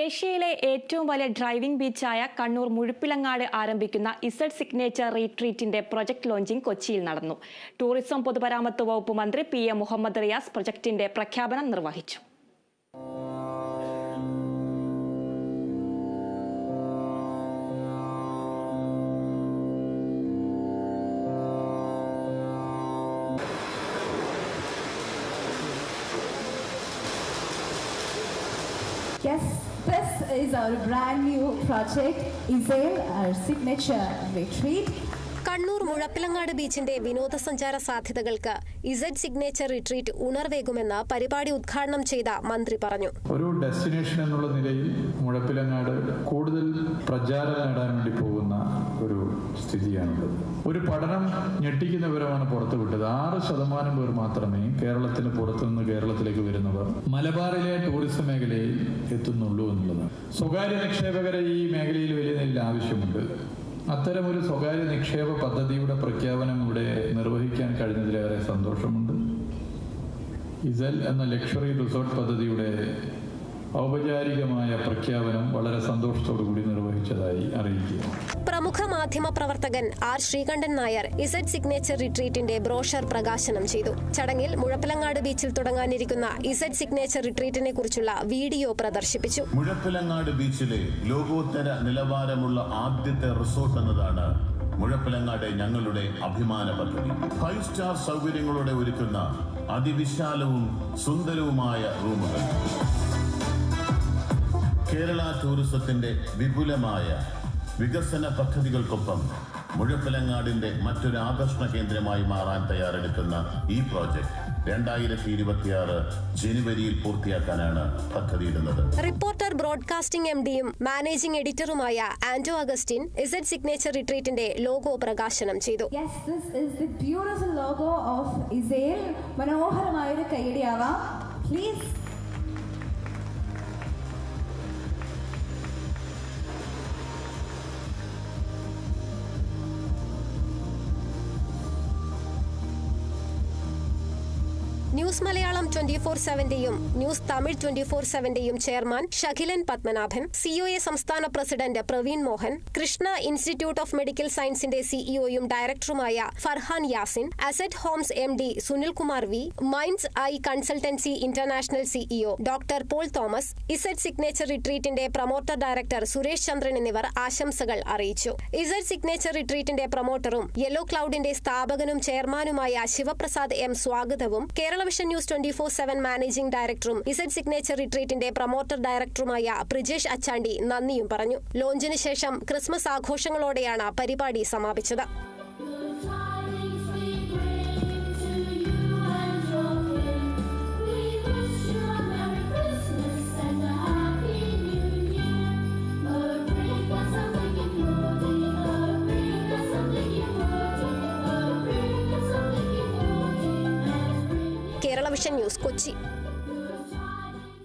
ഏഷ്യയിലെ ഏറ്റവും വലിയ ഡ്രൈവിംഗ് ബീച്ചായ കണ്ണൂർ മുഴുപ്പിലങ്ങാട് ആരംഭിക്കുന്ന ഇസഡ് സിഗ്നേച്ചർ റീട്രീറ്റിന്റെ പ്രൊജക്ട് ലോഞ്ചിംഗ് കൊച്ചിയിൽ നടന്നു. ടൂറിസം പൊതുമരാമത്ത് വകുപ്പ് മന്ത്രി PM മുഹമ്മദ് റിയാസ് പ്രൊജക്ടിന്റെ പ്രഖ്യാപനം നിർവഹിച്ചു. Yes, this is our brand new project, Iseed, our signature retreat. Kannur Muzhappilangad ബീച്ചിന്റെ വിനോദസഞ്ചാര സാധ്യതകൾക്ക് ഇസഡ് സിഗ്നേച്ചർ റിട്രീറ്റ് ഉണർവേകുമെന്ന് പരിപാടി ഉദ്ഘാടനം ചെയ്ത മന്ത്രി പറഞ്ഞു. ഒരു ഡെസ്റ്റിനേഷൻ എന്നുള്ള നിലയിൽ മുഴപ്പിലങ്ങാട് കൂടുതൽ പ്രചാരം നേടാൻ വേണ്ടി പോകുന്ന ഒരു സ്ഥിതിയാണുള്ളത്. ഒരു പഠനം ഞെട്ടിക്കുന്ന വിവരമാണ് പുറത്തുവിട്ടത്. 6% പേർ മാത്രമേ കേരളത്തിന് പുറത്തുനിന്ന് കേരളത്തിലേക്ക് വരുന്നവർ മലബാറിലെ ടൂറിസം മേഖലയിൽ എത്തുന്നുള്ളൂ എന്നുള്ളതാണ്. സ്വകാര്യ നിക്ഷേപകരെ ഈ മേഖലയിൽ വലിയ നിലയിൽ ആവശ്യമുണ്ട്. അത്തരമൊരു സ്വകാര്യ നിക്ഷേപ പദ്ധതിയുടെ പ്രഖ്യാപനം ഇവിടെ നിർവഹിക്കാൻ കഴിഞ്ഞതിലേറെ സന്തോഷമുണ്ട്. ഇസൽ എന്ന ലക്ഷറി റിസോർട്ട് പദ്ധതിയുടെ ഔപചാരികമായ പ്രഖ്യാപനം വളരെ സന്തോഷത്തോടുകൂടി നിർവഹിച്ചതായി അറിയിക്കുക. പ്രമുഖ മാധ്യമ പ്രവർത്തകൻ R. Sreekandan Nair Z signature റിട്രീറ്റിന്റെ ബ്രോഷർ പ്രകാശനം ചെയ്തു. ചടങ്ങിൽ മുഴപ്പിലങ്ങാട് ബീച്ചിൽ തുടങ്ങാനിരിക്കുന്ന ഇസഡ് സിഗ്നേച്ചർ റിട്രീറ്റിനെ കുറിച്ചുള്ള വീഡിയോ പ്രദർശിപ്പിച്ചു. മുഴപ്പിലങ്ങാട് ബീച്ചിലെ ലോകോത്തര നിലവാരമുള്ള ആദ്യത്തെ റിസോർട്ട് എന്നതാണ് മുഴപ്പിലങ്ങാട് ഞങ്ങളുടെ അഭിമാന പദ്ധതി. 5 സ്റ്റാർ സൗകര്യങ്ങളോടെ ഒരുക്കുന്ന അതിവിശാലവും സുന്ദരവുമായ റൂമുകൾ, കേരള ടൂറിസത്തിന്റെ വിപുലമായ വികസന പദ്ധതികൾക്കൊപ്പം മുഴപ്പിലങ്ങാടിന്റെ മറ്റൊരു ആകർഷണ കേന്ദ്രമായി മാറാൻ തയ്യാറെടുക്കുന്ന ഈ പ്രോജക്ട് 2026 ജനുവരിയിൽ പൂർത്തിയാക്കാനാണ് പദ്ധതിയിടുന്നത്. റിപ്പോർട്ടർ ബ്രോഡ്കാസ്റ്റിംഗ് MDയും മാനേജിംഗ് എഡിറ്ററുമായ ആന്റോ അഗസ്റ്റിൻ ഇസഡ് സിഗ്നേച്ചർ റിട്രീറ്റിന്റെ ലോഗോ പ്രകാശനം ചെയ്തു. Yes, this is the beautiful logo of Iseed. മനോഹരമായ ഒരു കൈയടിയാവാം പ്ലീസ്. ന്യൂസ് മലയാളം 24/7ന്റെയും ന്യൂസ് തമിഴ് 24/7ന്റെയും ചെയർമാൻ ഷഖിലൻ പത്മനാഭൻ, COA സംസ്ഥാന president Praveen Mohan, Krishna institute of medical സയൻസിന്റെ CEOയും ഡയറക്ടറുമായ Farhan Yasin, asset homes MD Sunilkumar V, minds I consultancy international CEO doctor Paul Thomas, Z signature റിട്രീറ്റിന്റെ പ്രൊമോട്ടർ ഡയറക്ടർ സുരേഷ് ചന്ദ്രൻ എന്നിവർ ആശംസകൾ അറിയിച്ചു. ഇസഡ് സിഗ്നേച്ചർ റിട്രീറ്റിന്റെ പ്രൊമോട്ടറും യെല്ലോ ക്ലൗഡിന്റെ സ്ഥാപകനും ചെയർമാനുമായ ശിവപ്രസാദ് M സ്വാഗതവും, കേരള വിഷൻ ന്യൂസ് 24/7 മാനേജിംഗ് ഡയറക്ടറും ഇസഡ് സിഗ്നേച്ചർ റിട്രീറ്റിന്റെ പ്രൊമോട്ടർ ഡയറക്ടറുമായ പ്രിജേഷ് അച്ചാണ്ടി നന്ദിയും പറഞ്ഞു. ലോഞ്ചിന് ശേഷം ക്രിസ്മസ് ആഘോഷങ്ങളോടെയാണ് പരിപാടി സമാപിച്ചത്. Kerala vision news, Kochi.